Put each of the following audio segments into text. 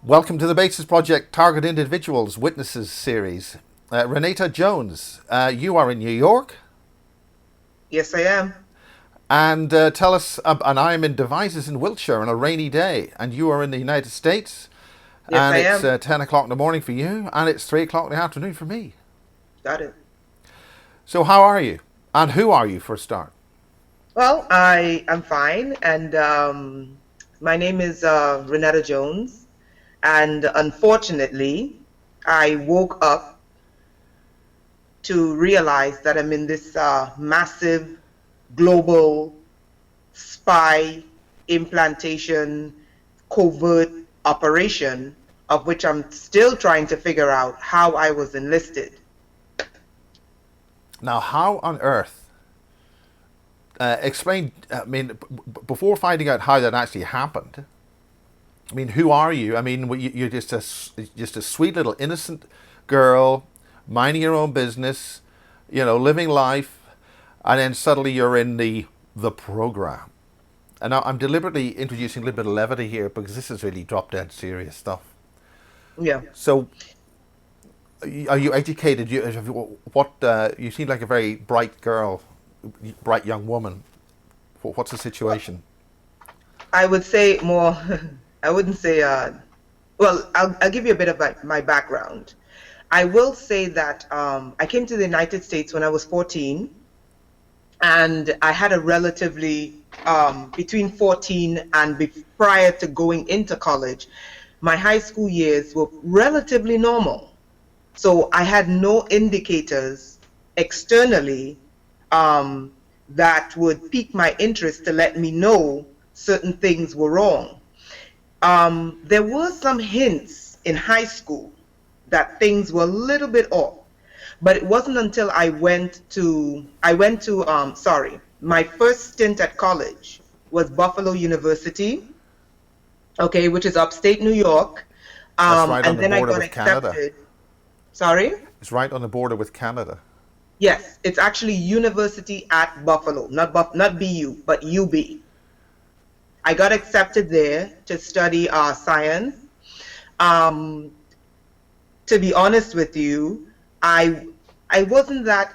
Welcome to the Basis Project Target Individuals Witnesses series. Rainette Jones, you are in New York, Yes, I am. and tell us. And I am in Devizes in Wiltshire on a rainy day, and you are in the United States, Yes, and I it's am. 10 o'clock in the morning for you, and it's 3 o'clock in the afternoon for me. Got it. So how are you, and who are you for a start? Well, I am fine, and my name is Rainette Jones, and unfortunately, I woke up to realize that I'm in this massive global spy implantation covert operation, of which I'm still trying to figure out how I was enlisted. Now, how on earth? Explain. I mean, before finding out how that actually happened, I mean, who are you? I mean, you're just a sweet little innocent girl, minding your own business, living life, and then suddenly you're in the program. And now I'm deliberately introducing a little bit of levity here because this is really drop dead serious stuff. Yeah. So, are you educated? What you seem like a very bright girl, bright young woman. What's the situation? I would say more, I wouldn't say, well, I'll give you a bit of my background. I will say that I came to the United States when I was 14, and I had a relatively, between 14 and prior to going into college, my high school years were relatively normal. So I had no indicators externally um, that would pique my interest to let me know certain things were wrong. There were some hints in high school that things were a little bit off, but it wasn't until sorry, my first stint at college was Buffalo University, okay, which is upstate New York. That's right on And the then I border got with Canada. accepted. Sorry? It's right on the border with Canada. Yes, it's actually University at Buffalo, not BU, but UB. I got accepted there to study science. Um, to be honest with you, I I wasn't that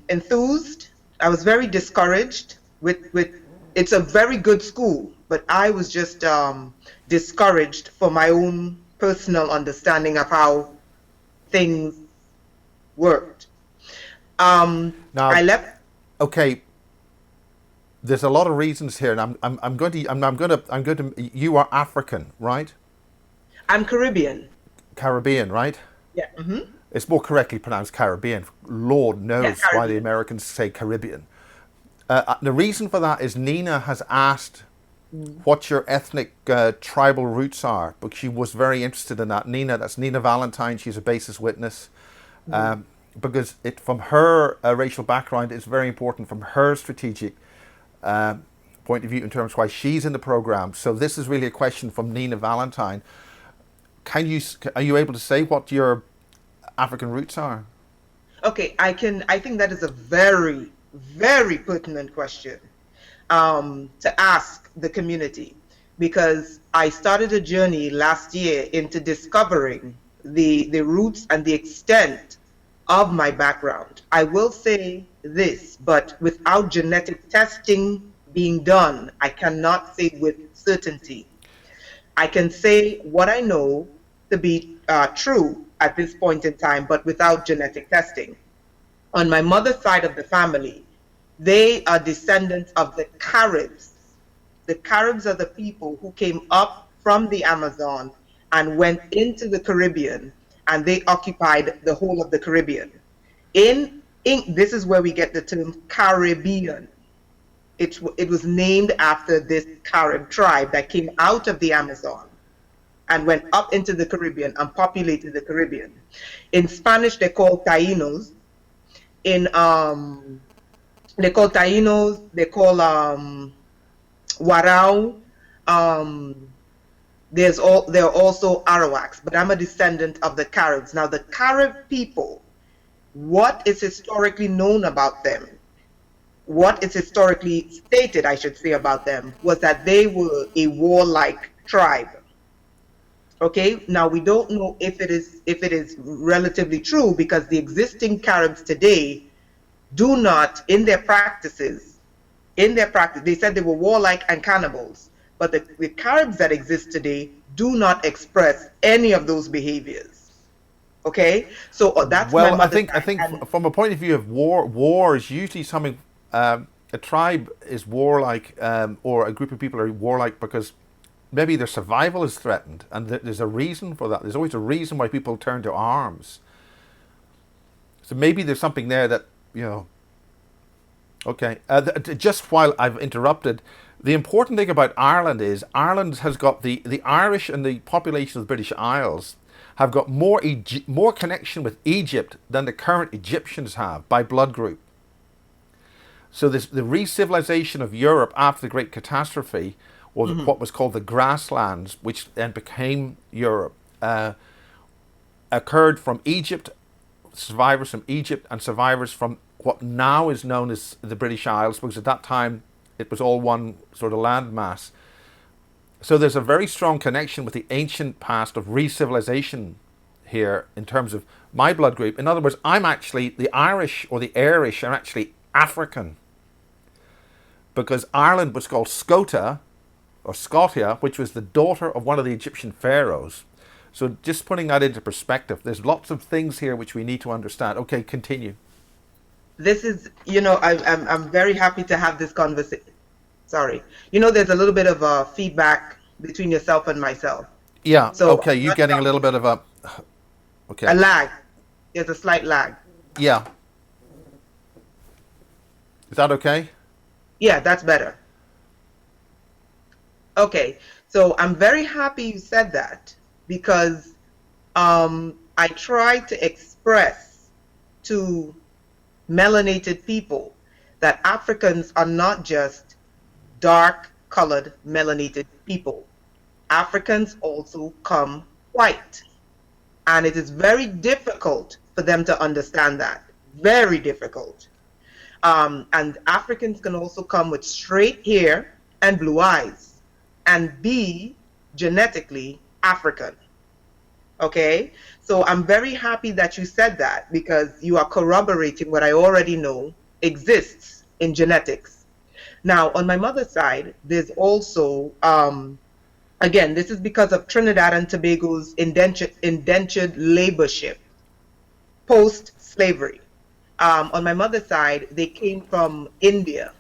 enthused. I was very discouraged with it's a very good school, but I was just discouraged for my own personal understanding of how things worked. I Now, left. okay, there's a lot of reasons here, and I'm going to you are African, right? I'm Caribbean. Caribbean, right? Yeah. It's more correctly pronounced Caribbean. Lord Yeah, knows why the Caribbean. Americans say Caribbean. The reason for that is Nina has asked Mm. what your ethnic tribal roots are, but she was very interested in that. Nina, that's Nina Valentine. She's a basis witness. Mm. Because it from her racial background it's very important from her strategic uh, point of view in terms of why she's in the program. So this is really a question from Nina Valentine. Are you able to say what your African roots are? Okay, I think that is a very, very pertinent question to ask the community because I started a journey last year into discovering the roots and the extent of my background. I will say this, but without genetic testing being done, I cannot say with certainty. I can say what I know to be true at this point in time, but without genetic testing. On my mother's side of the family, they are descendants of the Caribs. The Caribs are the people who came up from the Amazon and went into the Caribbean, and they occupied the whole of the Caribbean. This is where we get the term Caribbean. It was named after this Carib tribe that came out of the Amazon and went up into the Caribbean and populated the Caribbean. In Spanish, they're called Tainos. In They call Tainos, they call Warao. Um, there are also Arawaks, but I'm a descendant of the Caribs. Now, the Carib people, what is historically known about them, what is historically stated, I should say, about them, was that they were a warlike tribe. Okay, now we don't know if it is relatively true because the existing Caribs today do not, in their practice, they said they were warlike and cannibals, but the Caribs that exist today do not express any of those behaviors. Okay, so that's my Well, I mother's think I side, think and from a point of view of war is usually something. A tribe is warlike, or a group of people are warlike because maybe their survival is threatened, and there's a reason for that. There's always a reason why people turn to arms. So maybe there's something there that you know. Okay, just while I've interrupted, the important thing about Ireland is Ireland has got the Irish and the population of the British Isles have got more connection with Egypt than the current Egyptians have by blood group. So this the re-civilization of Europe after the Great Catastrophe, or mhm. what was called the grasslands, which then became Europe, occurred from Egypt, survivors from Egypt and survivors from what now is known as the British Isles, because at that time it was all one sort of landmass. So there's a very strong connection with the ancient past of re-civilization here in terms of my blood group. In other words, I'm actually the Irish or the Irish are actually African because Ireland was called Scota or Scotia, which was the daughter of one of the Egyptian pharaohs. So just putting that into perspective, there's lots of things here which we need to understand. Okay, continue. This is, I'm very happy to have this conversation. Sorry, there's a little bit of feedback between yourself and myself, Yeah, so okay, I'm you not getting a sure. little bit of a A okay. lag. There's a slight lag. Yeah. Is that okay? Yeah, that's better. Okay, so I'm very happy you said that because I try to express to melanated people that Africans are not just dark colored melanated people. Africans also come white, and it is very difficult for them to understand that. Very difficult. And Africans can also come with straight hair and blue eyes and be genetically African. Okay. So I'm very happy that you said that because you are corroborating what I already know exists in genetics. Now, on my mother's side, there's also, again, this is because of Trinidad and Tobago's indentured laborship post slavery. On my mother's side, they came from India.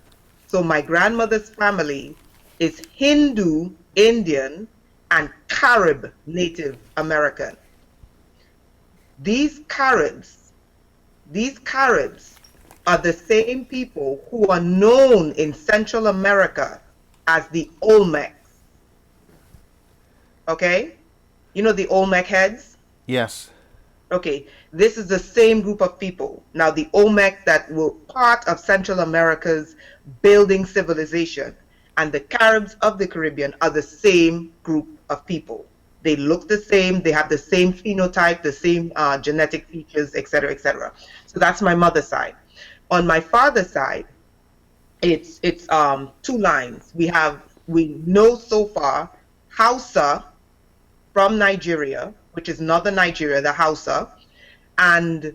So my grandmother's family is Hindu, Indian, and Carib Native American. These Caribs, these Caribs are the same people who are known in Central America as the Olmecs. Okay? You know the Olmec heads? Yes. Okay, this is the same group of people. Now, the Olmec that were part of Central America's building civilization and the Caribs of the Caribbean are the same group of people. They look the same, they have the same phenotype, the same genetic features, etc., etc. So that's my mother's side. On my father's side, it's two lines. We know so far Hausa from Nigeria, which is northern Nigeria, the Hausa, and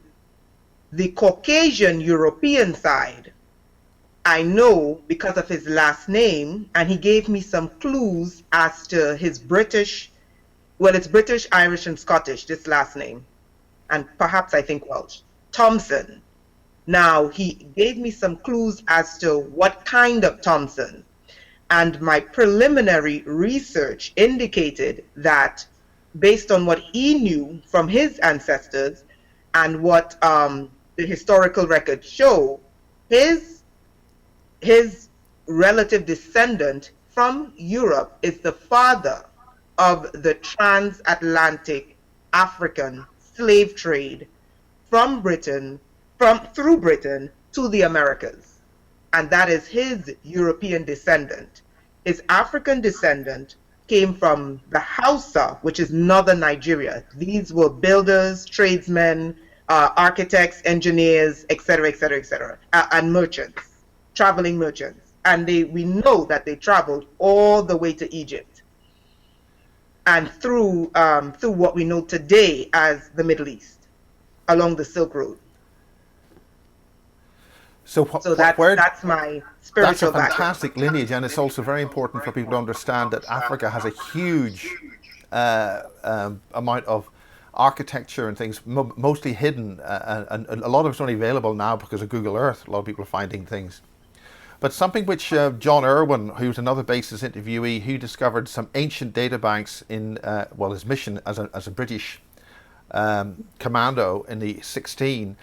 the Caucasian European side, I know because of his last name, and he gave me some clues as to his British, well, it's British, Irish, and Scottish, this last name, and perhaps I think Welsh. Thompson. Now, he gave me some clues as to what kind of Thompson, and my preliminary research indicated that based on what he knew from his ancestors and what the historical records show, his his relative descendant from Europe is the father of the transatlantic African slave trade from Britain, from through Britain to the Americas. And that is his European descendant. His African descendant came from the Hausa, which is northern Nigeria. These were builders, tradesmen, architects, engineers, etc., etc., etc., and merchants, traveling merchants. And we know that they traveled all the way to Egypt. and through what we know today as the Middle East along the Silk Road. So So where that's my that's a spiritual background. fantastic lineage, and it's also very important for people to understand that Africa has a huge amount of architecture and things, mostly hidden, and a lot of it's only available now because of Google Earth. A lot of people are finding things. But something which John Irwin, who's another basis interviewee, who discovered some ancient data banks in, his mission as a British commando in the 16,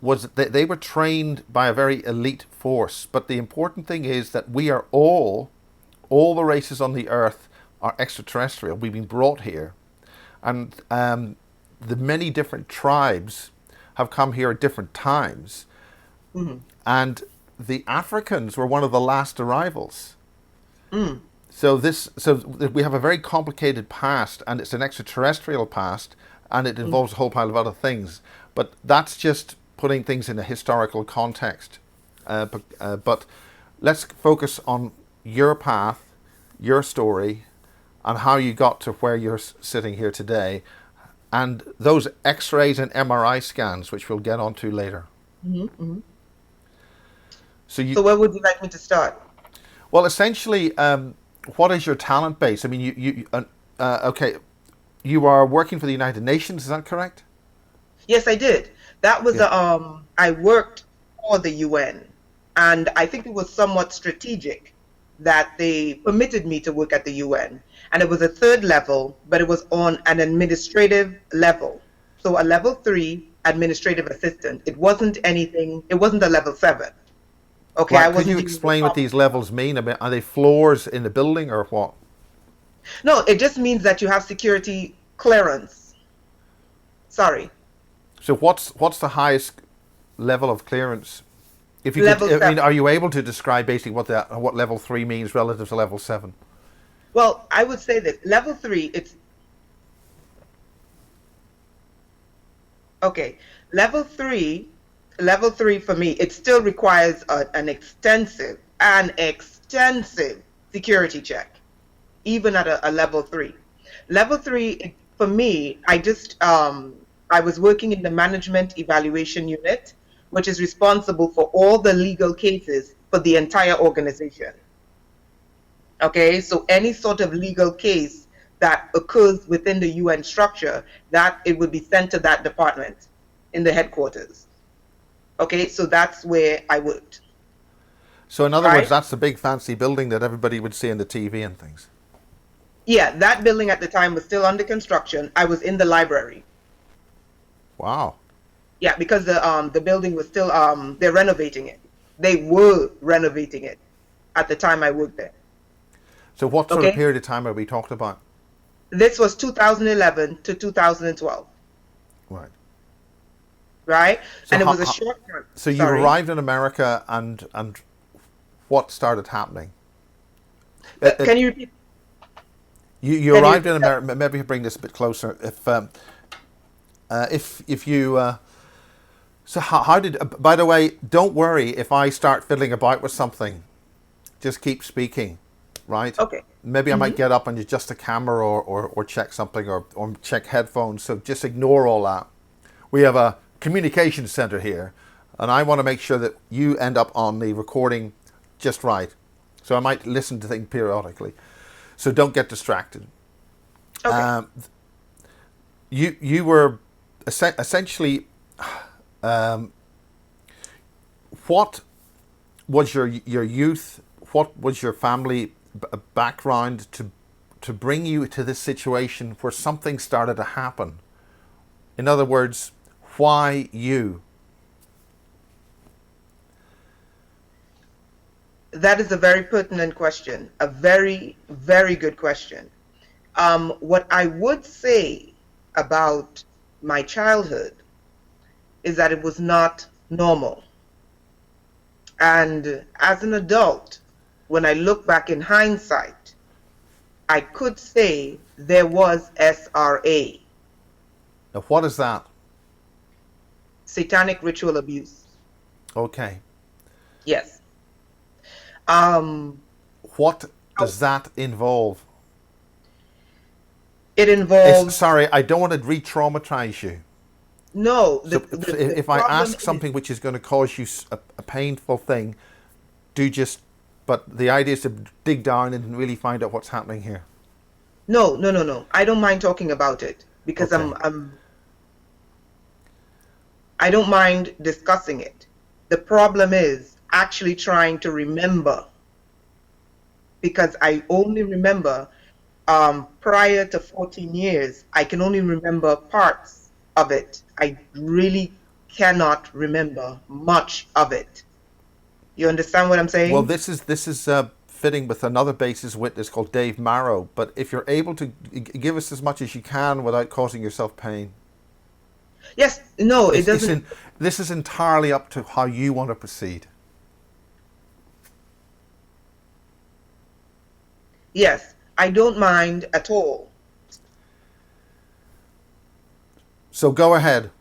was that they were trained by a very elite force. But the important thing is that we are all the races on the earth are extraterrestrial. We've been brought here. And the many different tribes have come here at different times. Mm-hmm. And the Africans were one of the last arrivals. Mm. So we have a very complicated past, and it's an extraterrestrial past, and it Mm. involves a whole pile of other things. But that's just putting things in a historical context. But let's focus on your path, your story, and how you got to where you're sitting here today, and those X-rays and MRI scans, which we'll get onto later. Mm-hmm. Mm-hmm. So So where would you like me to start? well, essentially, what is your talent base? I mean, okay, you are working for the United Nations, is that correct? Yes, I did. That was Yeah. I worked for the UN, and I think it was somewhat strategic that they permitted me to work at the UN. And it was a third level, but it was on an administrative level. So a level 3 administrative assistant. It wasn't anything, it wasn't a level 7. Okay, I Right. Could wasn't you doing the explain what top. these levels mean? I mean, are they floors in the building or what? No, it just means that you have security clearance. Sorry, So what's the highest level of clearance? If you could, level I mean, 7. are you able to describe basically what level 3 means relative to level 7? Well, I would say that level 3, it's okay. Level three, level three for me, it still requires an extensive security check, even at a level 3. Level 3, for me, I was working in the management evaluation unit, which is responsible for all the legal cases for the entire organization. Okay, so any sort of legal case that occurs within the UN structure, that it would be sent to that department in the headquarters. Okay, so that's where I worked, So in other words, right? that's the big fancy building that everybody would see in the TV and things. Yeah, that building at the time was still under construction. I was in the library. Wow. Yeah, because the building was still they're renovating it. They were renovating it at the time I worked there. So what sort of Okay, period of time are we talking about? this was 2011 to 2012, Right. right? So And it was a short term. so you Sorry. arrived in America, and what started happening? It, Can it, you repeat? you Can you arrived in repeat that? America. Maybe bring this a bit closer. If you so how did? By the way, don't worry if I start fiddling about with something. Just keep speaking, right? Okay. Maybe I might Hmm. get up and adjust a camera or check something or check headphones. So just ignore all that. We have a communication center here, and I want to make sure that you end up on the recording just right. So I might listen to things periodically. So don't get distracted. Okay. Um, you were essentially, um, what was your youth? What was your family background to bring you to this situation where something started to happen? In other words, why you? That is a very pertinent question. A very, very good question. What I would say about my childhood is that it was not normal. And as an adult, when I look back in hindsight, I could say there was SRA, Now, what is that? satanic ritual abuse. Okay. Yes. Um, What oh, does that involve? It It's involves sorry, I don't want to re-traumatize you. no. So, The if I problem ask is something which is going to cause you a painful thing, do just. But the idea is to dig down and really find out what's happening here. no, no, no, no. I don't mind talking about it because Okay. I don't mind discussing it. The problem is actually trying to remember because I only remember prior to 14 years, I can only remember parts of it. I really cannot remember much of it. You understand what I'm Well, saying? this is fitting with another basis witness called Dave Marrow. But if you're able to give us as much as you can without causing yourself pain, Yes, no, it it's doesn't. in, this is entirely up to how you want to proceed. Yes, I don't mind at all. So go ahead.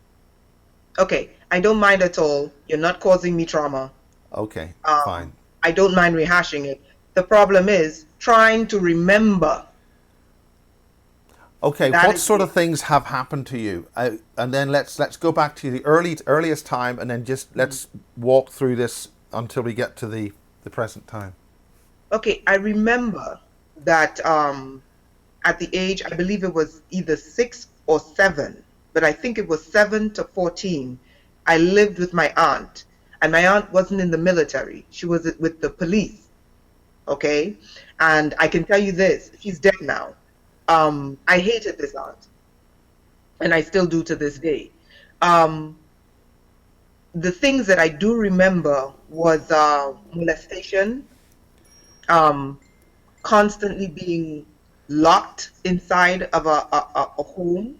Okay, I don't mind at all. You're not causing me trauma. Okay, fine. Um, I don't mind rehashing it. The problem is trying to remember. Okay, That what is sort the of things have happened to you? And then let's go back to the earliest time, and then just let's walk through this until we get to the present time. okay. I remember that at the age, I believe it was either 6 or 7, but I think it was 7 to 14. I lived with my aunt, and my aunt wasn't in the military. She was with the police. Okay, and I can tell you this: she's dead now. I hated this aunt, and I still do to this day. Um, the things that I do remember was molestation, um, constantly being locked inside of a home,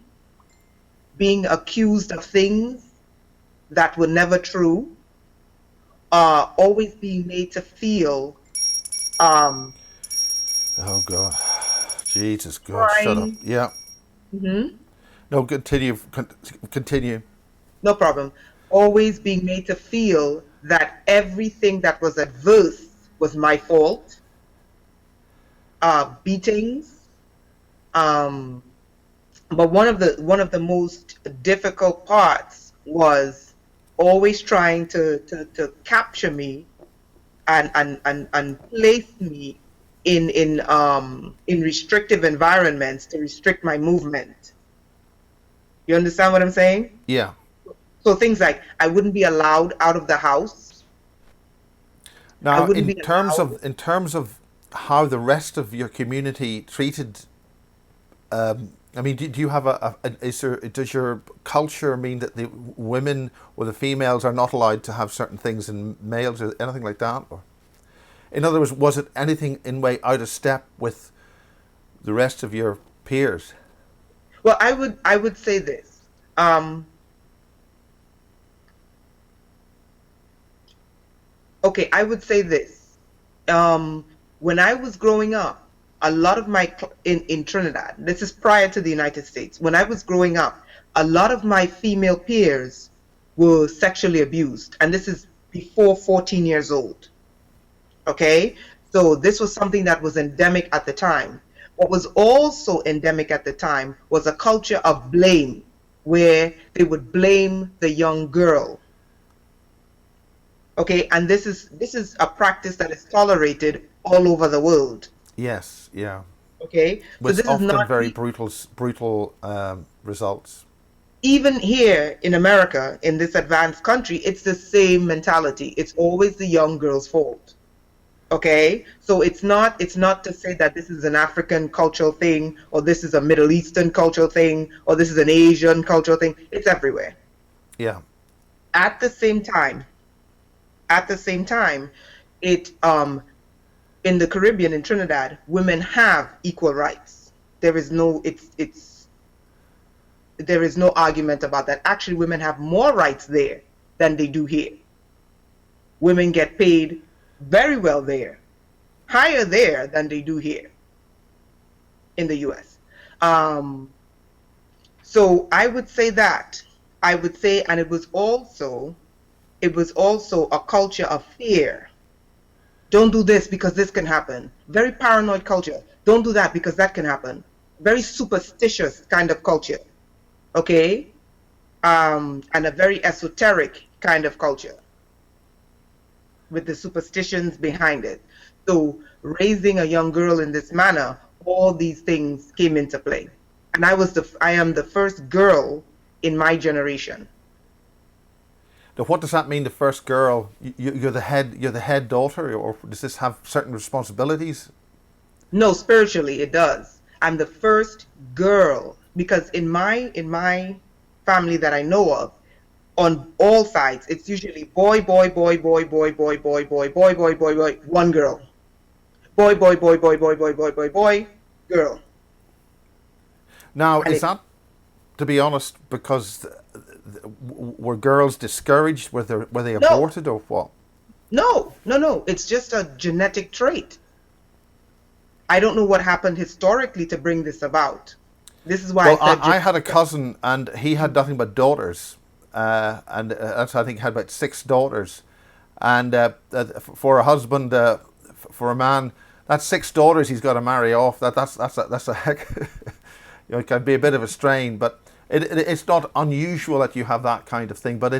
being accused of things that were never true, always being made to feel um, Oh God, Jesus God, shut up. crying. Yeah, Mhm. no, continue, continue. No problem. Always being made to feel that everything that was adverse was my fault. Beatings. Um, but one of the most difficult parts was always trying to capture me and place me in restrictive environments to restrict my movement. You understand what I'm saying? Yeah. So things like I wouldn't be allowed out of the house. I Now, wouldn't be allowed. in terms of how the rest of your community treated, I mean, do you have is there, does your culture mean that the women or the females are not allowed to have certain things and males or anything like that? Or, in other words, was it anything in way out of step with the rest of your peers? Well, I would say this. Okay, I would say this. When I was growing up, a lot of my in Trinidad, this is prior to the United States. When I was growing up, a lot of my female peers were sexually abused, and this is before 14 years old. Okay, so this was something that was endemic at the time. What was also endemic at the time was a culture of blame, where they would blame the young girl. Okay, and this is a practice that is tolerated all over the world. Yes, yeah. Okay, so With this is often not very brutal results. even here in America, in this advanced country, it's the same mentality. It's always the young girl's fault. Okay, so it's not to say that this is an African cultural thing, or this is a Middle Eastern cultural thing, or this is an Asian cultural thing. It's everywhere. Yeah. At the same time, at the same time, it in the Caribbean, in Trinidad, women have equal rights. There is no it's there is no argument about that. Actually, women have more rights there than they do here. Women get paid very well there, higher there than they do here in the US. Um, so I would say that. I would say, and it was also a culture of fear. Don't do this because this can happen. Very paranoid culture. Don't do that because that can happen. very superstitious kind of culture, okay? And a very esoteric kind of culture with the superstitions behind it. So raising a young girl in this manner, all these things came into play. And I am the first girl in my generation. Now, what does that mean? The first girl, you're the head. You're the head daughter, or does this have certain responsibilities? No, spiritually it does. I'm the first girl because in my family that I know of, on all sides, it's usually boy, boy, boy, boy, boy, boy, boy, boy, boy, boy, boy, boy, one girl. Boy, boy, boy, boy, boy, boy, boy, boy, boy, girl. Now, And is it that, to be honest, because were girls discouraged? Were they no, aborted or what? no. It's just a genetic trait. I don't know what happened historically to bring this about. This is why I Well, said I had a cousin, and he had nothing but daughters, and that's I think he had about six daughters, and for a husband, for a man, that's six daughters he's got to marry off. That's a heck. It can be a bit of a strain, but it's not unusual that you have that kind of thing. But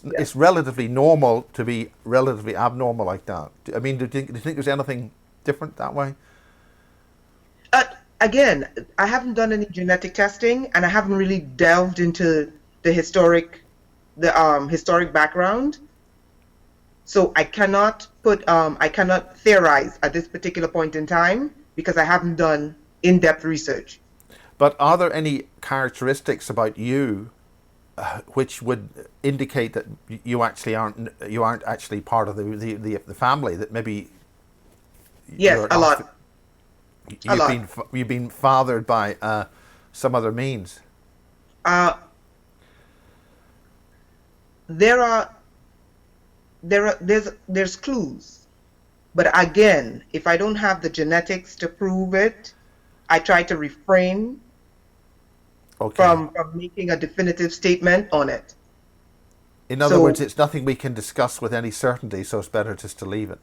yeah. it's relatively normal to be relatively abnormal like that. I mean, do you think there's anything different that way? Uh, Again, I haven't done any genetic testing, and I haven't really delved into the historic background. So I cannot theorize at this particular point in time because I haven't done in-depth research. But are there any characteristics about you which would indicate that you aren't actually part of the family, that maybe Yes, you're a off, lot, a you've lot. been fathered by some other means? Uh, there are there's clues, but again, if I don't have the genetics to prove it, I try to refrain Okay. from making a definitive statement on it. In other words, So it's nothing we can discuss with any certainty, so it's better just to leave it.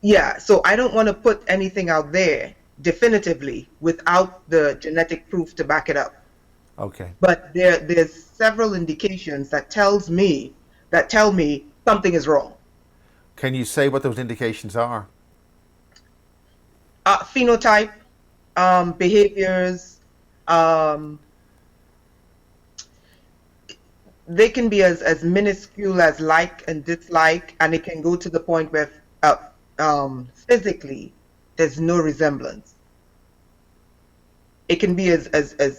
yeah, so I don't want to put anything out there definitively without the genetic proof to back it up. Okay. But there's several indications that tell me something is wrong. Can you say what those indications are? Phenotype, behaviors, um, they can be as minuscule as like and dislike, and it can go to the point where physically there's no resemblance. It can be as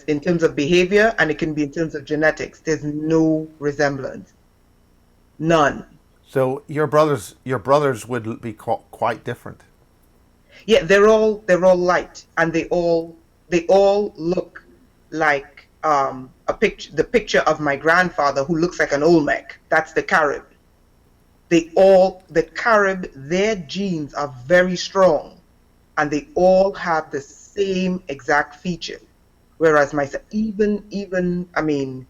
in terms of behavior, and it can be in terms of genetics. There's no resemblance, none. So your brothers would be quite different. Yeah, they're all light, and they all look like the picture of my grandfather who looks like an Olmec. That's the Carib. The Carib, their genes are very strong, and they all have the same exact feature. Whereas myself, even I mean,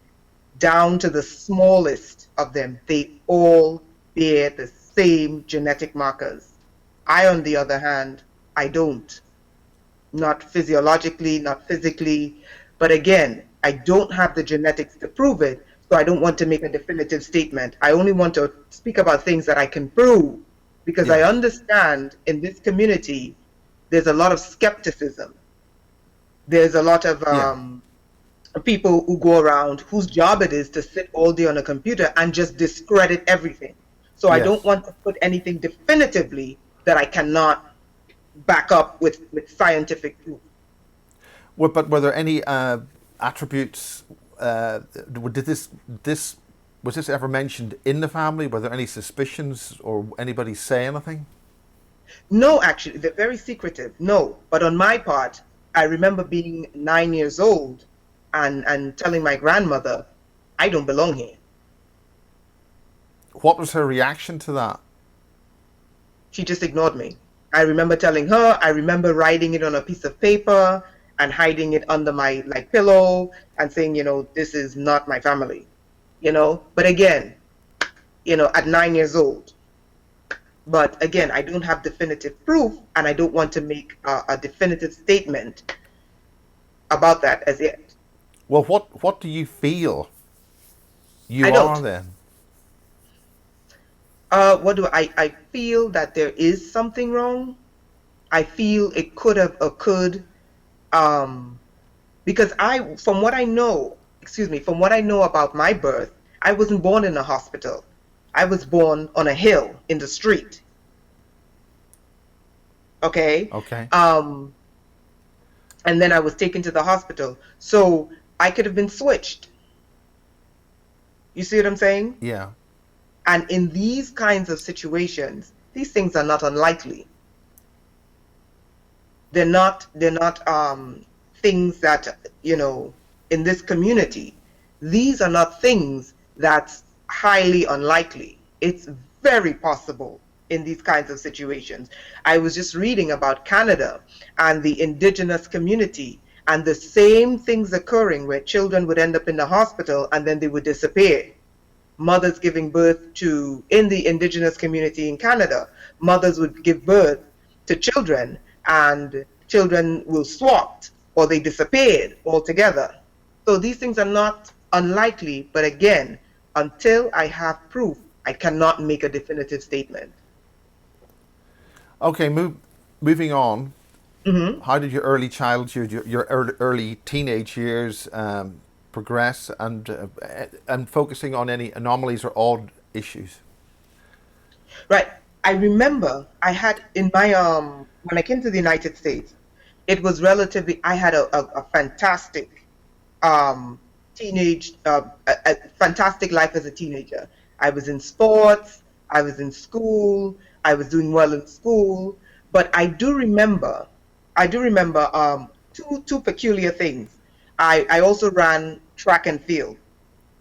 down to the smallest of them, they all bear the same genetic markers. I, on the other hand, I don't. Not physiologically, not physically. But again, I don't have the genetics to prove it, so I don't want to make a definitive statement. I only want to speak about things that I can prove because I Yes. understand in this community there's a lot of skepticism. There's a lot of Yeah. people who go around whose job it is to sit all day on a computer and just discredit everything. So I don't Yes. want to put anything definitively that I cannot back up with scientific proof. But were there any attributes? Did this was this ever mentioned in the family? Were there any suspicions or anybody say anything? No, actually, they're very secretive. No, but on my part, I remember being 9 years old and telling my grandmother, I don't belong here. What was her reaction to that? She just ignored me. I remember telling her, I remember writing it on a piece of paper and hiding it under my like pillow and saying, this is not my family. But again, at 9 years old. But again, I don't have definitive proof, and I don't want to make a definitive statement about that as yet. Well, what do you feel I you are don't. then? What do I feel that there is something wrong. I feel it could have occurred, um, because from what I know, excuse me, from what I know about my birth, I wasn't born in a hospital. I was born on a hill in the street. Okay. Okay. Um, and then I was taken to the hospital. So I could have been switched. You see what I'm saying? Yeah. And in these kinds of situations, these things are not unlikely. They're not things that, in this community, these are not things that's highly unlikely. It's very possible in these kinds of situations. I was just reading about Canada and the indigenous community and the same things occurring where children would end up in the hospital and then they would disappear. Mothers giving birth to, in the indigenous community in Canada, mothers would give birth to children and children will swapped or they disappeared altogether. So these things are not unlikely, but again, until I have proof, I cannot make a definitive statement. Okay. Moving on. Hmm. How did your early childhood, your early teenage years progress, and focusing on any anomalies or odd issues? Right. I remember I had in my when I came to the United States, it was relatively I had a fantastic um a fantastic life as a teenager. I was in sports, I was in school, I was doing well in school, but I do remember two peculiar things. I also ran track and field.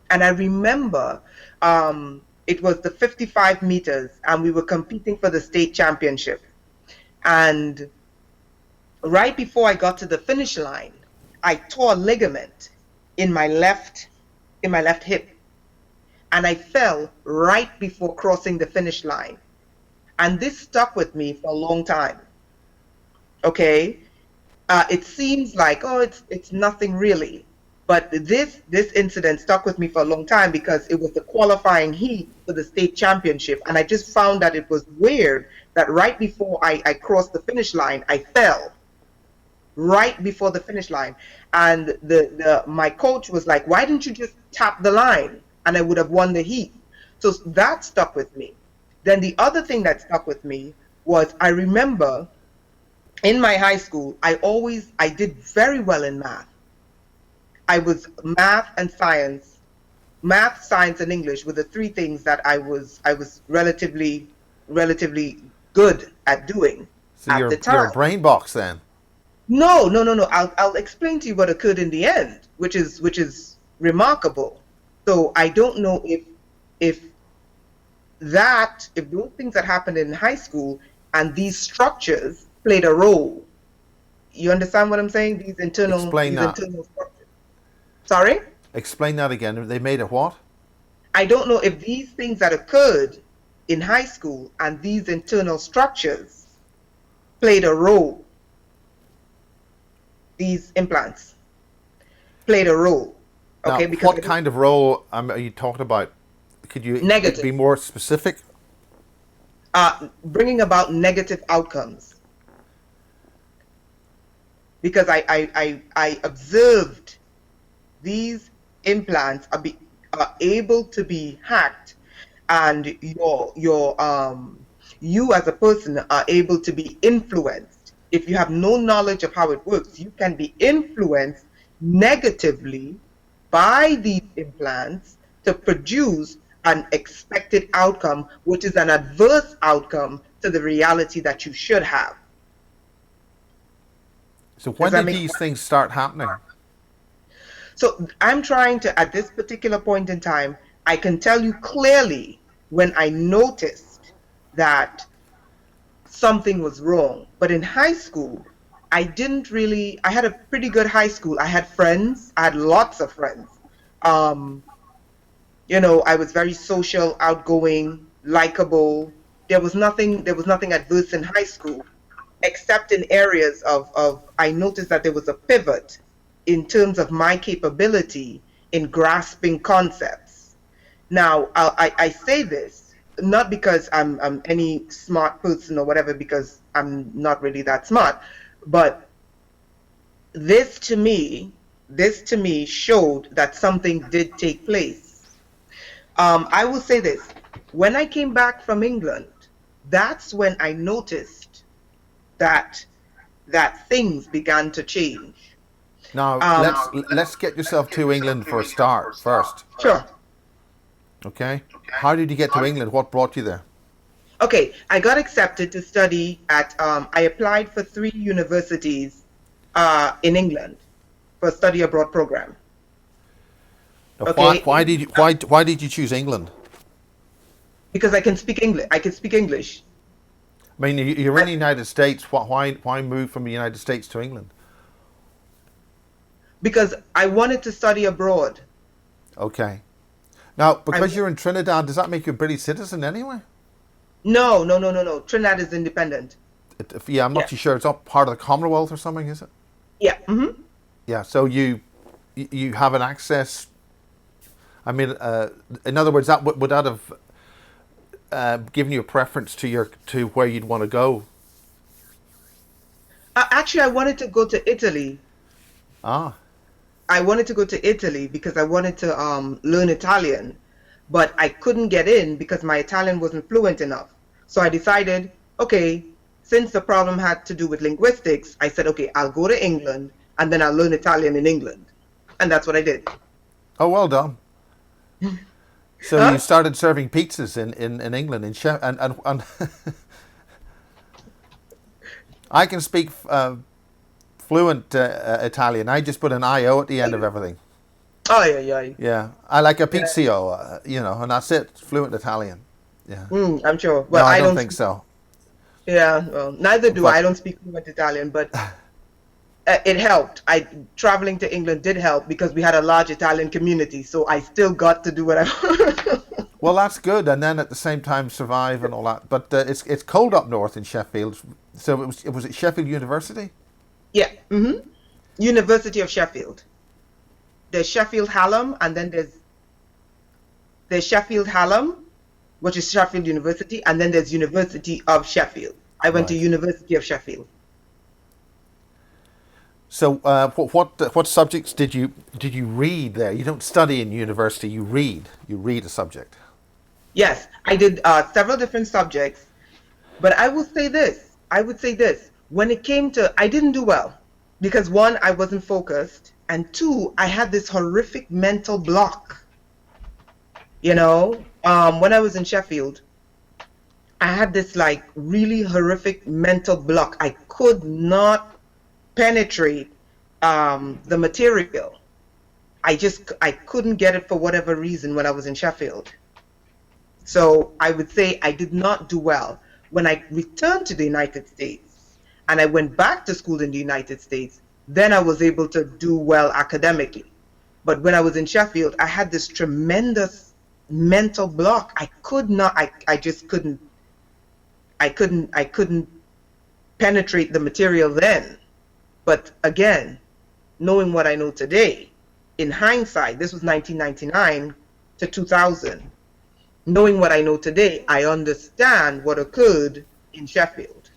And I remember it was the 55 meters, and we were competing for the state championship. And right before I got to the finish line, I tore a ligament in my left hip, and I fell right before crossing the finish line. And this stuck with me for a long time. Okay, it seems like, oh, it's nothing really, but this incident stuck with me for a long time because it was the qualifying heat for the state championship, and I just found that it was weird that right before I crossed the finish line, I fell right before the finish line, and the my coach was like, "Why didn't you just tap the line and I would have won the heat?" So that stuck with me. Then the other thing that stuck with me was I remember in my high school, I did very well in math. I was math, science, and English were the three things that I was relatively good at doing So at the you're a time. brain box then. No, no, no, no. I'll explain to you what occurred in the end, which is remarkable. So I don't know if if those things that happened in high school and these structures played a role. You understand what I'm saying? These internal Explain these that. internal structures. Sorry? Explain that again. They made a what? I don't know if these things that occurred in high school and these internal structures played a role. These implants played a role. Now, Okay, because what kind of role are you talking about? Could you be negative, more specific? bringing about negative outcomes. Because I observed these implants are able to be hacked, and you as a person are able to be influenced. If you have no knowledge of how it works, you can be influenced negatively by these implants to produce an expected outcome, which is an adverse outcome to the reality that you should have. So Does when that did make these things start happening? So I'm trying to, at this particular point in time, I can tell you clearly when I noticed that something was wrong. But in high school, I had a pretty good high school. I had friends, I had lots of friends. Um, I was very social, outgoing, likable. There was nothing adverse in high school, except in areas I noticed that there was a pivot. in terms of my capability in grasping concepts. Now, I say this not because I'm any smart person or whatever, because I'm not really that smart, but this to me, this to me showed that something did take place. I will say this: when I came back from England, that's when I noticed that things began to change. Now Um, let's get yourself to England for a start first. sure. Okay. How did you get to England? What brought you there? Okay, I got accepted to study at. I applied for 3 universities in England for a study abroad program. Now, Okay, why did you choose England? because I can speak English. I can speak English. I mean, you're in the United States. Why move from the United States to England? Because I wanted to study abroad. Okay. Now, I because you're in Trinidad, does that make you a British citizen anyway? No, no, no, no, no. Trinidad is independent. Yeah, I'm not Yeah, too sure. It's not part of the Commonwealth or something, is it? yeah. Yeah. So you have an access. I mean, in other words, would that have given you a preference to where you'd want to go? Actually, I wanted to go to Italy. Ah. I wanted to go to Italy because I wanted to learn Italian, but I couldn't get in because my Italian wasn't fluent enough. So I decided, okay, since the problem had to do with linguistics, I said, okay, I'll go to England and then I'll learn Italian in England. And that's what I did. Oh, well done. So you Huh? started serving pizzas in England in and I can speak fluent Italian. I just put an IO at the end of everything. Oh, yeah, yeah. Yeah, I like a Yeah. pizzio, and that's it. Fluent Italian. Yeah. I'm sure. No, Well, I I don't don't think speak, so. yeah, well, neither do I. I But don't speak fluent Italian, but it helped. Traveling to England did help because we had a large Italian community, so I still got to do what I well, that's good. And then at the same time survive and all that. But it's cold up north in Sheffield. So it was at Sheffield University. Yeah. University of Sheffield. There's Sheffield Hallam, and then there's Sheffield Hallam, which is Sheffield University, and then there's University of Sheffield. I went to Right. University of Sheffield. So what subjects did you read there? You don't study in university. You read a subject. Yes, I did several different subjects, but I will say this. I would say this. When it came to, I didn't do well because one, I wasn't focused, and two, I had this horrific mental block. When I was in Sheffield, I had this like really horrific mental block. I could not penetrate the material. I couldn't get it for whatever reason when I was in Sheffield. So I would say I did not do well. When I returned to the United States and I went back to school in the United States, then I was able to do well academically. But when I was in Sheffield, I had this tremendous mental block. I could not, I just couldn't penetrate the material then. But again, knowing what I know today, in hindsight, this was 1999 to 2000. Knowing what I know today, I understand what occurred in Sheffield.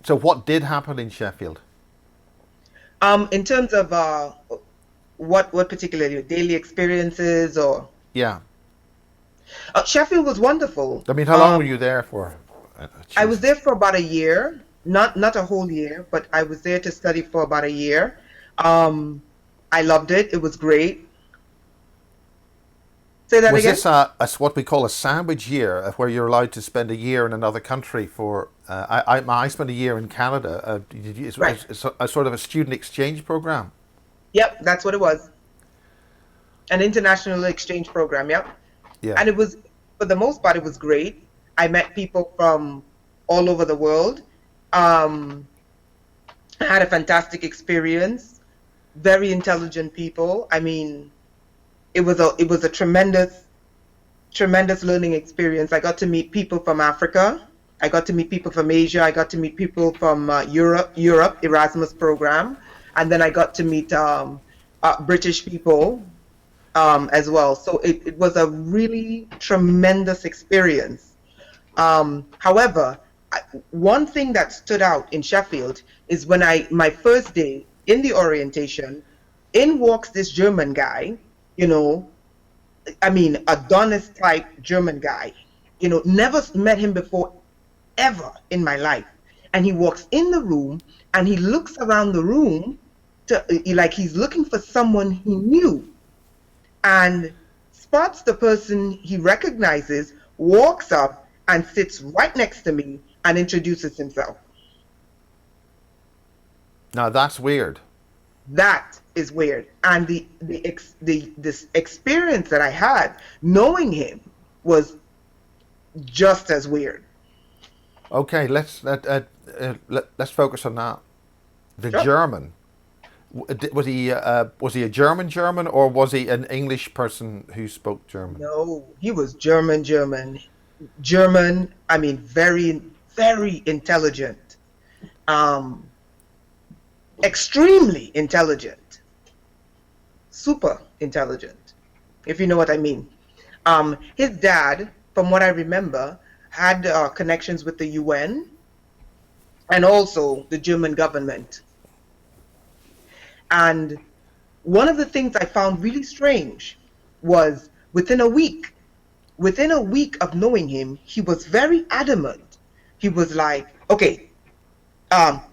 So what did happen in Sheffield? In terms of what particularly daily experiences or Yeah. Sheffield was wonderful. I mean, how long were you there for? I was there Jesus. for about a year, not a whole year, but I was there to study for about a year. Um, I loved it. It was great. Say that Was again? this what we call a sandwich year, where you're allowed to spend a year in another country for? I spent a year in Canada. Right. It's a sort of a student exchange program. Yep, that's what it was. An international exchange program. Yep. Yeah. And it was, for the most part, it was great. I met people from all over the world. Um, I had a fantastic experience. Very intelligent people. I mean, it was a tremendous learning experience. I got to meet people from Africa. I got to meet people from Asia. I got to meet people from Europe Erasmus program. and then I got to meet British people as well. So it was a really tremendous experience. However, one thing that stood out in Sheffield is when my first day in the orientation, in walks this German guy, you know, I mean, Adonis type German guy, never met him before ever in my life. And he walks in the room and he looks around the room like he's looking for someone he knew, and spots the person he recognizes, walks up and sits right next to me and introduces himself. Now that's weird. That is weird. And this experience that I had knowing him was just as weird. Okay, let's focus on that. The Sure. German. Was he a German or was he an English person who spoke German? No, he was German, German, German. I mean, very, very intelligent. Um, Extremely intelligent, super intelligent, if you know what I mean. His dad, from what I remember, had connections with the UN and also the German government. And one of the things I found really strange was within a week of knowing him, he was very adamant. He was like, okay,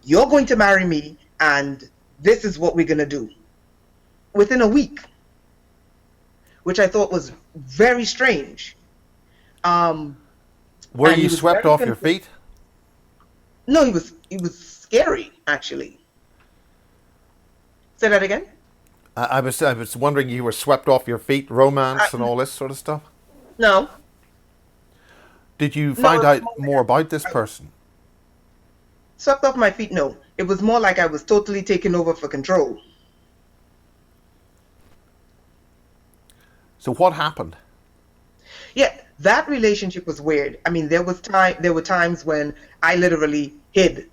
you're going to marry me, and this is what we're going to do. Within a week, which I thought was very strange. Um, Were and he you was swept very off your convinced. feet? No, he was scary, actually. Say that again? I was wondering, you were swept off your feet, romance and Uh, all this sort of stuff. no, Did you no, find it was out more like more about this person? swept off my feet. No, it was more like I was totally taken over for control. So what happened? Yeah, that relationship was weird. I mean, there were times when I literally hid.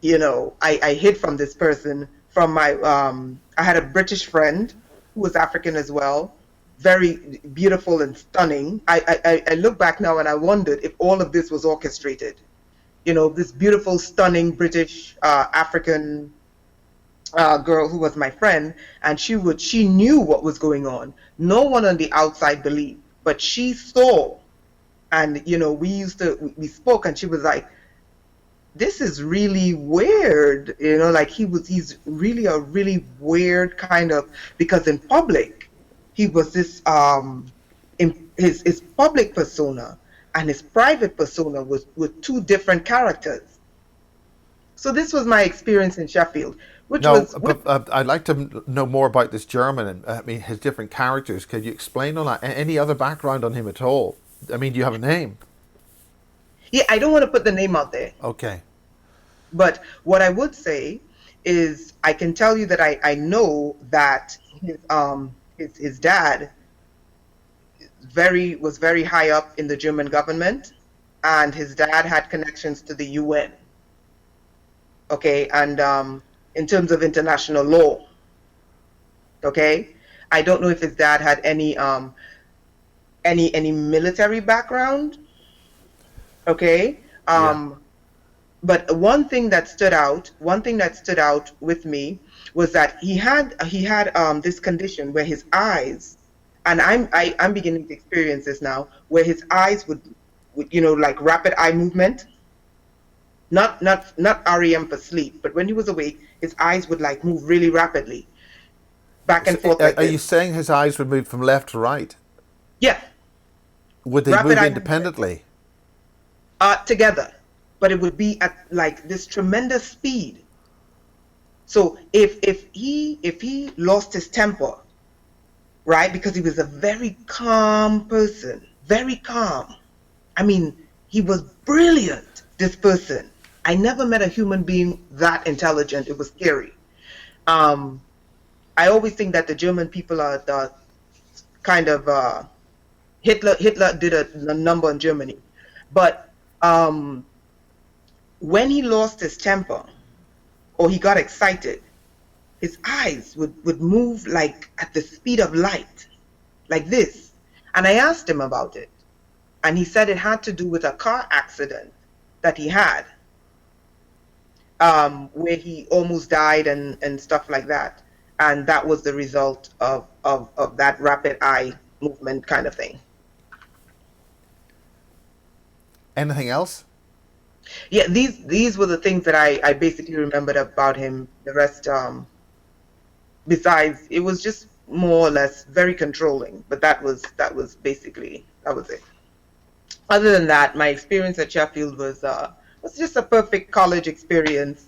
I hid from this person. I had a British friend who was African as well, very beautiful and stunning. I look back now and I wondered if all of this was orchestrated. This beautiful, stunning British African girl who was my friend, and she knew what was going on. No one on the outside believed, but she saw. And we spoke, and she was like, this is really weird, like he's really a really weird kind of, because in public he was this in his public persona and his private persona was with two different characters. So this was my experience in Sheffield, which No, was which, but I'd like to know more about this German and I mean his different characters. Could you explain on that? Any other background on him at all? I mean, do you have a name? yeah, I don't want to put the name out there, Okay. but what I would say is I can tell you that I know that his dad was very high up in the German government, and his dad had connections to the UN. Okay, and in terms of international law. Okay, I don't know if his dad had any military background. Okay, Yeah. but one thing that stood out with me was that he had this condition where his eyes, and I'm beginning to experience this now, where his eyes would like rapid eye movement, not REM for sleep, but when he was awake, his eyes would like move really rapidly, back So, and forth like are you this. saying his eyes would move from left to right? Yeah, Would they rapid move eye movement independently? together, but it would be at like this tremendous speed. So if he lost his temper, right, because he was a very calm person, very calm. I mean, he was brilliant, this person. I never met a human being that intelligent. It was scary. Um, I always think that the German people are the kind of Hitler did a number on Germany, but when he lost his temper or he got excited, his eyes would move like at the speed of light, like this. And I asked him about it. And he said it had to do with a car accident that he had, where he almost died and stuff like that. And that was the result of that rapid eye movement kind of thing. Anything else? Yeah, these were the things that I basically remembered about him. The rest, besides, it was just more or less very controlling. But that was basically that was it. Other than that, my experience at Sheffield was just a perfect college experience.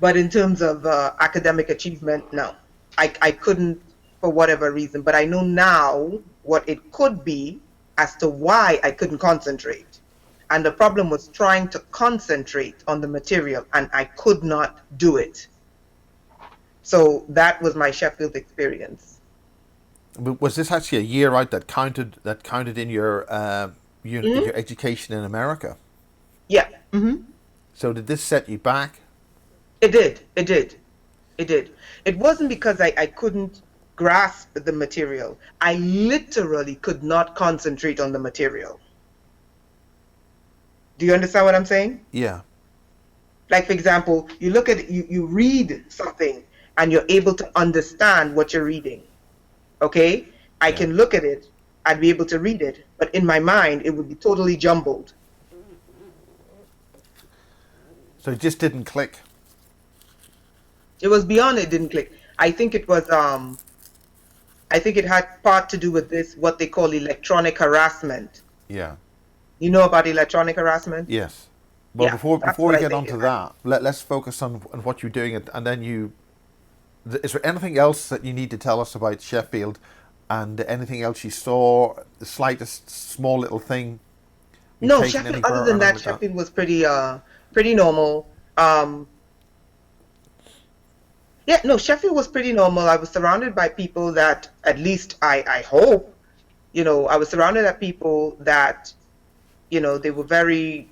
But in terms of academic achievement, no, I couldn't for whatever reason. But I know now what it could be as to why I couldn't concentrate. And the problem was trying to concentrate on the material, and I could not do it. So that was my Sheffield experience. Was this actually a year out that counted? That counted in Hmm. your education in America? Yeah. Hmm. So did this set you back? It did. It did. It did. It wasn't because I couldn't grasp the material. I literally could not concentrate on the material. Do you understand what I'm saying? Yeah. Like, for example, you look at you read something and you're able to understand what you're reading. Okay? I Yeah. can look at it, I'd be able to read it, but in my mind, it would be totally jumbled. So it just didn't click. It was beyond it didn't click. I think it had part to do with this, what they call electronic harassment. Yeah. You know about electronic harassment? Yes. Well, Yeah, before that's we what I get think onto it had. that, let's focus on what you're doing, and then you. Is there anything else that you need to tell us about Sheffield, and anything else you saw, the slightest small little thing? You No, taken Sheffield, other anywhere or than anything that, like that? Sheffield was pretty normal. Yeah, no, Sheffield was pretty normal. I was surrounded by people that, at least I hope, I was surrounded by people that, they were very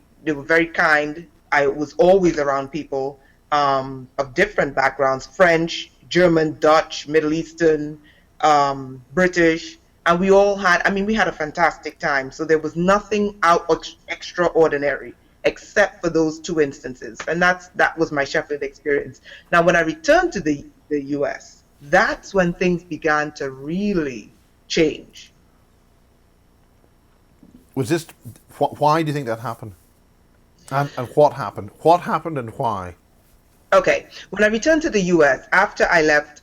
kind. I was always around people of different backgrounds, French, German, Dutch, Middle Eastern, British, and we had a fantastic time. So there was nothing extraordinary except for those two instances. And that was my Sheffield experience. Now, when I returned to the US, that's when things began to really change. Was this? Why do you think that happened? And what happened? What happened and why? Okay, when I returned to the US after I left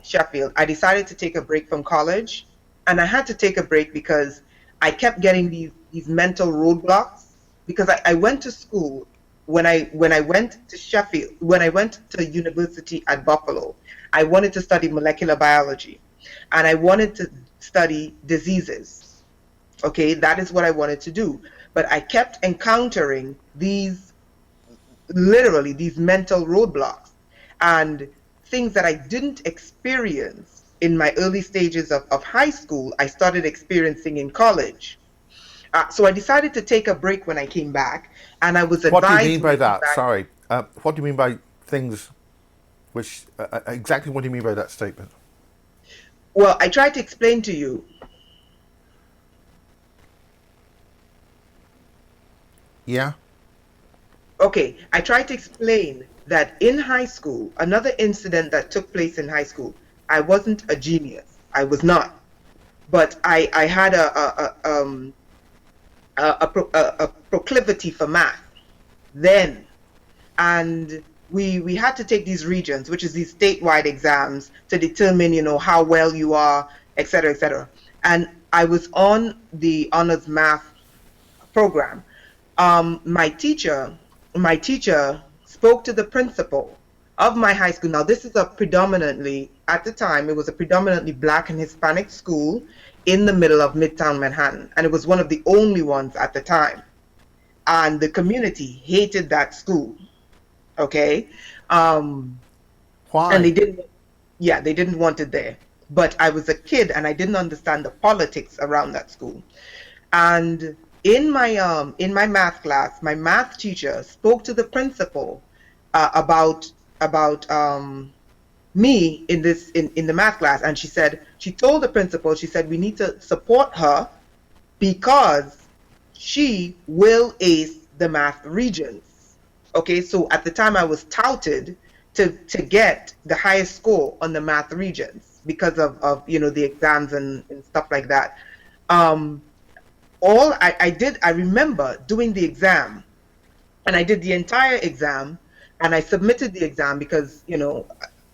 Sheffield, I decided to take a break from college. And I had to take a break because I kept getting these mental roadblocks. Because I went to school when I went to Sheffield, when I went to university at Buffalo, I wanted to study molecular biology and I wanted to study diseases. Okay, that is what I wanted to do. But I kept encountering literally these mental roadblocks and things that I didn't experience in my early stages of high school, I started experiencing in college. So I decided to take a break when I came back, and I was What do you advised mean when by I came that? back. Sorry. What do you mean by things which exactly what do you mean by that statement? Well, I tried to explain to you. Yeah. Okay, I tried to explain that in high school, another incident that took place in high school, I wasn't a genius. I was not. But I had a proclivity for math then, and we had to take these regions, which is these statewide exams to determine, how well you are, et cetera, et cetera. And I was on the honors math program. My teacher spoke to the principal of my high school. Now, this is at the time, it was a predominantly Black and Hispanic school in the middle of Midtown Manhattan, and it was one of the only ones at the time. And the community hated that school. Okay, um, and Why? they didn't want it there. But I was a kid and I didn't understand the politics around that school. And in my math class, my math teacher spoke to the principal about about me in this in the math class, and she told the principal, she said we need to support her because she will ace the math regions. Okay, so at the time I was touted to get the highest score on the math regions because of the exams and stuff like that. Um, all I did, I remember doing the exam, and I did the entire exam, and I submitted the exam because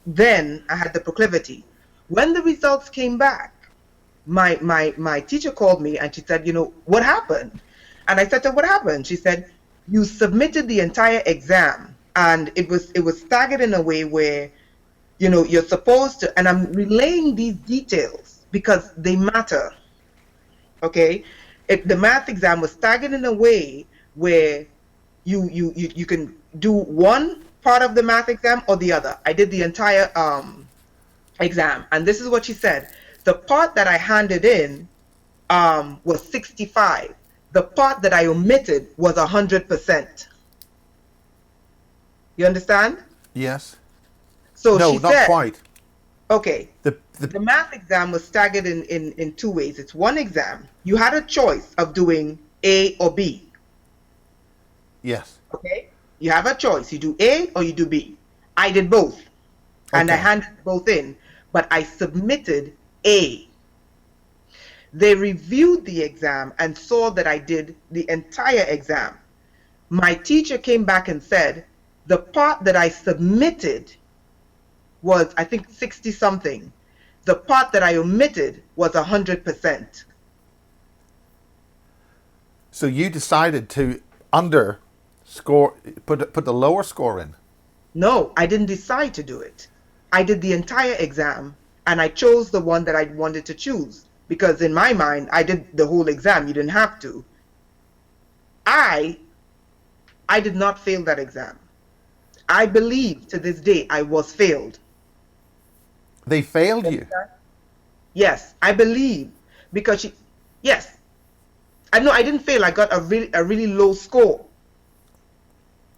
then I had the proclivity. When the results came back, my teacher called me and she said, what happened? And I said to her, what happened? She said, you submitted the entire exam, and it was staggered in a way where you're supposed to, and I'm relaying these details because they matter. Okay, the math exam was staggered in a way where you can do one part of the math exam or the other. I did the entire exam, and this is what she said: the part that I handed in was 65. The part that I omitted was 100%. You understand? Yes. So No, she not said, quite. okay, The the math exam was staggered in two ways. It's one exam. You had a choice of doing A or B. yes. Okay? You have a choice. You do A or you do B. I did both, and I Okay. handed both in, but I submitted A. They reviewed the exam and saw that I did the entire exam. My teacher came back and said, the part that I submitted was, I think, 60 something. The part that I omitted was 100%. So you decided to under score, put the lower score in. No, I didn't decide to do it. I did the entire exam, and I chose the one that I wanted to choose because in my mind, I did the whole exam. You didn't have to. I I did not fail that exam. I believe to this day I was failed. They failed you. Yes, I believe because yes, I know I didn't fail. I got a really low score.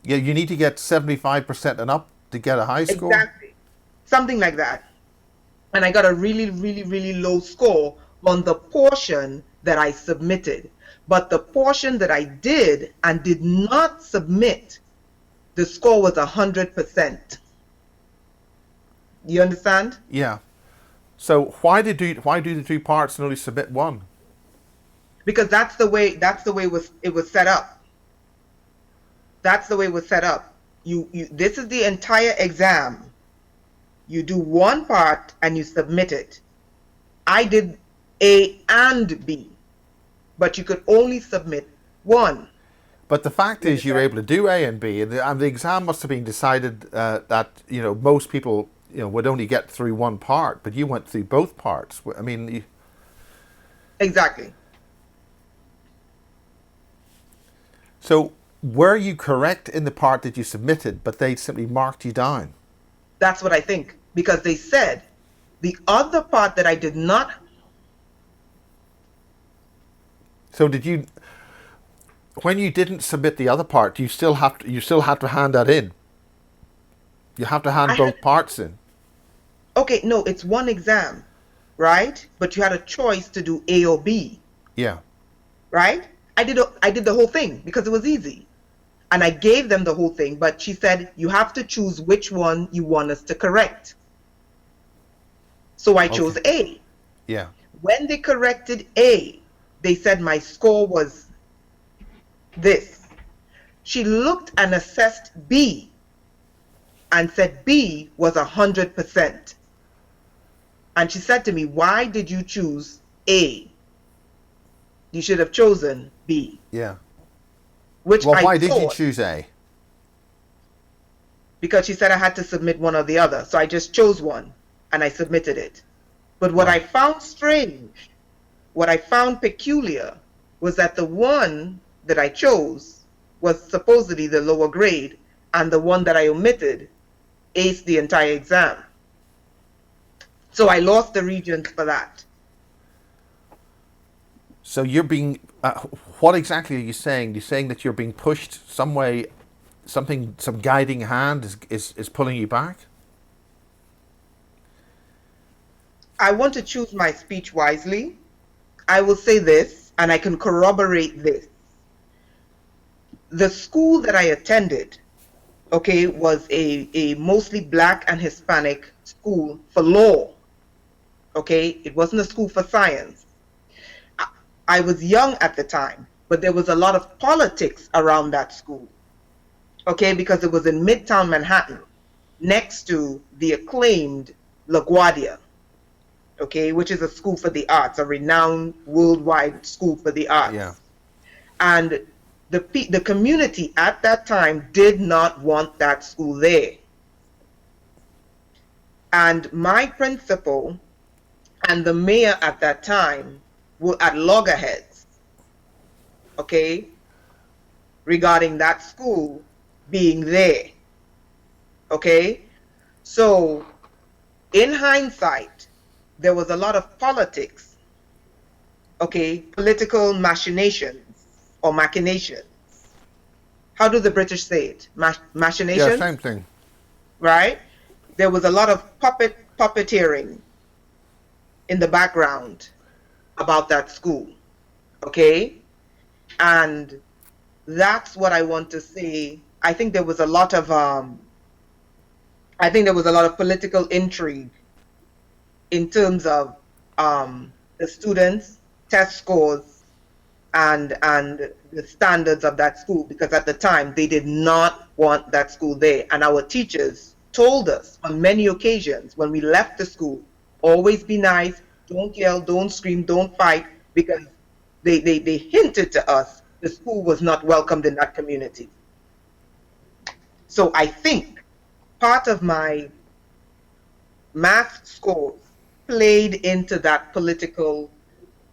Yeah, you need to get 75% and up to get a high score. Exactly. Something like that. And I got a really, really, really low score on the portion that I submitted. But the portion that I did and did not submit, the score was 100%. You understand? Yeah. So why do the two parts and only submit one? Because that's the way it was set up. That's the way it was set up. You this is the entire exam. You do one part and you submit it. I did A and B, but you could only submit one. But the fact You is, you were understand? able to do A and B, and the exam must have been decided that most people would only get through one part, but you went through both parts. I mean, Exactly. so were you correct in the part that you submitted, but they simply marked you down? That's what I think. Because they said the other part that I did not, So did you? When you didn't submit the other part, you still have to hand that in. You have to I hand had, both parts in. okay, no, it's one exam, right? But you had a choice to do A or B, Yeah. right? I did the whole thing because it was easy. And I gave them the whole thing, but she said, you have to choose which one you want us to correct. So I chose Okay. A. Yeah. When they corrected A, they said my score was this. She looked and assessed B and said B was 100%. And she said to me, why did you choose A? You should have chosen B, Yeah. which Well, I why did you thought choose A? because she said I had to submit one or the other. So I just chose one and I submitted it. But what I Right. found strange, what I found peculiar, was that the one that I chose was supposedly the lower grade, and the one that I omitted aced the entire exam. So I lost the regions for that. So you're being. What exactly are you saying? You're saying that you're being pushed some way, some guiding hand is pulling you back. I want to choose my speech wisely. I will say this, and I can corroborate this. The school that I attended, okay, was a mostly Black and Hispanic school for law. Okay, it wasn't a school for science. I, I was young at the time, but there was a lot of politics around that school. Okay, because it was in Midtown Manhattan, next to the acclaimed LaGuardia, okay, which is a school for the arts, a renowned worldwide school for the Yeah. arts. And the community at that time did not want that school there. And my principal and the mayor at that time were at loggerheads, okay, regarding that school being there, okay. So in hindsight, there was a lot of politics, okay, political machinations or machinations. How do the British say it? Yeah, Machinations, same thing. right? There was a lot of puppeteering in the background about that school, okay? And that's what I want to say. I think there was a lot of political intrigue in terms of the students' test scores and the standards of that school, because at the time they did not want that school there. And our teachers told us on many occasions when we left the school, always be nice, don't yell, don't scream, don't fight, because they hinted to us the school was not welcomed in that community. So I think part of my math scores played into that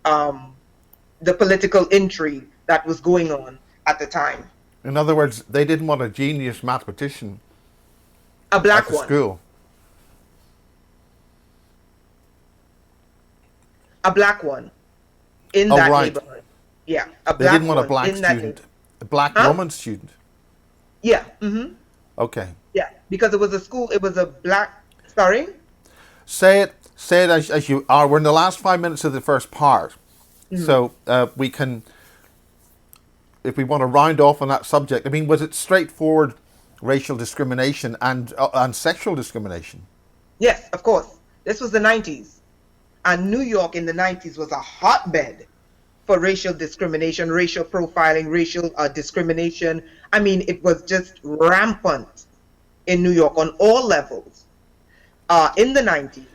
um, the political intrigue that was going on at the time. In other words, they didn't want a genius mathematician A at black the one, school. a black one in Oh, that right. neighborhood. Yeah, a They didn't black want a one black in that student, neighborhood. a black Huh? woman student. Yeah, Okay. yeah, because it was a school, it was a black, sorry? Say it as you are. We're in the last 5 minutes of the first part, Mhm. so we can, if we want to round off on that subject. I mean, was it straightforward racial discrimination and sexual discrimination? Yes, of course. This was the 90s. And New York in the 90s was a hotbed for racial discrimination, racial profiling, racial discrimination. I mean, it was just rampant in New York on all levels in the 90s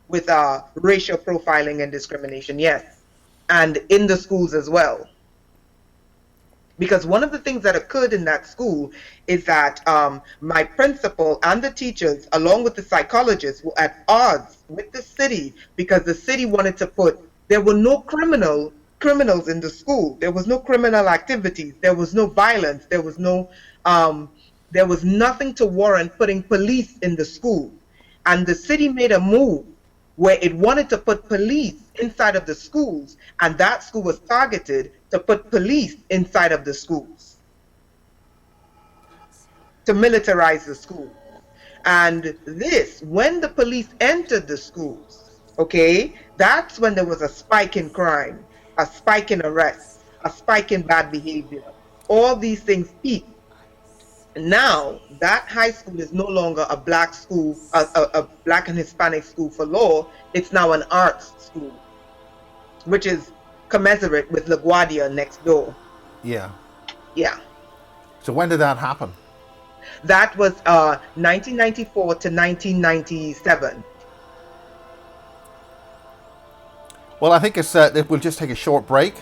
with racial profiling and discrimination, yes. And in the schools as well. Because one of the things that occurred in that school is that my principal and the teachers, along with the psychologists, were at odds with the city because the city wanted to put, there were no criminals in the school. There was no criminal activities. There was no violence. Um, there was nothing to warrant putting police in the school. And the city made a move where it wanted to put police inside of the schools, and that school was targeted to put police inside of the schools, to militarize the schools. And this, when the police entered the schools, okay, that's when there was a spike in crime, a spike in arrests, a spike in bad behavior. All these things peaked. Now that high school is no longer a black school, a black and Hispanic school for law. It's now an arts school, which is commensurate with LaGuardia next door. Yeah. Yeah, So when did that happen? that was 1994 to 1997. Well, I think we'll just take a short break,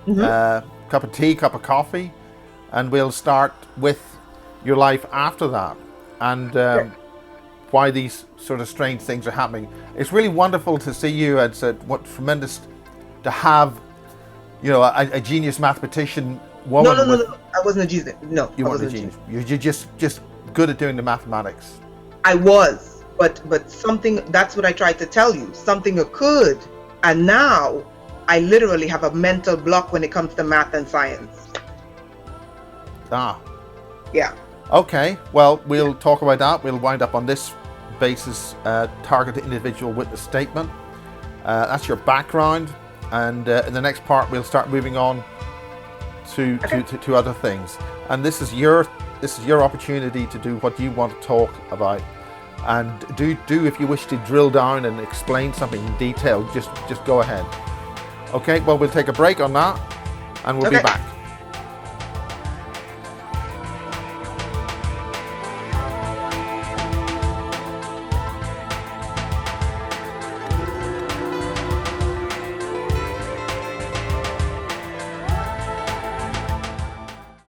Mm-hmm. cup of tea, cup of coffee, and we'll start with your life after that and Sure. why these sort of strange things are happening. It's really wonderful to see you. It's what tremendous to have, a genius mathematician No, woman no, no, with. no. I wasn't a genius. No, You I weren't a wasn't a genius. genius. You're just good at doing the mathematics. I was, but something. That's what I tried to tell you. Something occurred, and now I literally have a mental block when it comes to math and science. Ah. Yeah. Okay, well, we'll talk about that. We'll wind up on this basis, targeted individual witness statement. That's your background, and in the next part we'll start moving on to other things. And this is your opportunity to do what you want to talk about. And do if you wish to drill down and explain something in detail, just go ahead. Okay, well, we'll take a break on that, and we'll be back.